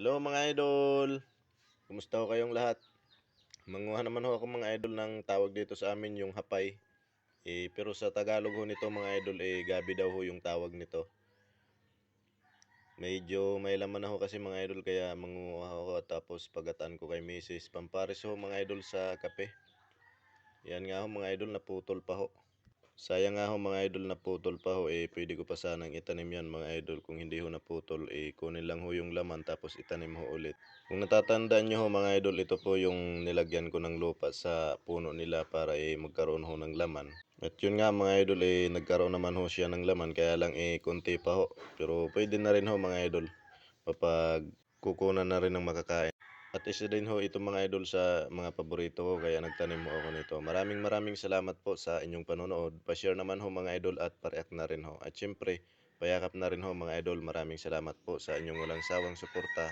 Hello mga idol, kumusta ho kayong lahat? Manguha naman ho ako mga idol ng tawag dito sa amin yung hapay. Pero sa Tagalog ho nito mga idol, gabi daw ho yung tawag nito. Medyo may laman na ho kasi mga idol kaya manguha ako tapos pagataan ko kay Mrs. Pampares ho mga idol sa kape. Yan nga ho mga idol, naputol pa ho. Sayang nga ho mga idol, naputol pa ho, pwede ko pa sanang itanim yan mga idol. Kung hindi ho naputol, kunin lang ho yung laman tapos itanim ho ulit. Kung natatandaan nyo ho mga idol, ito po yung nilagyan ko ng lupa sa puno nila para magkaroon ho ng laman. At yun nga mga idol, nagkaroon naman ho siya ng laman, kaya lang konti pa ho. Pero pwede na rin ho mga idol, papag kukunan na rin ng makakain. At isa din ho ito mga idol sa mga paborito ko, kaya nagtanim ho ako nito. Maraming salamat po sa inyong panonood. Pa-share naman ho mga idol at pa-react na rin ho. At syempre, payakap na rin ho mga idol. Maraming salamat po sa inyong walang sawang suporta.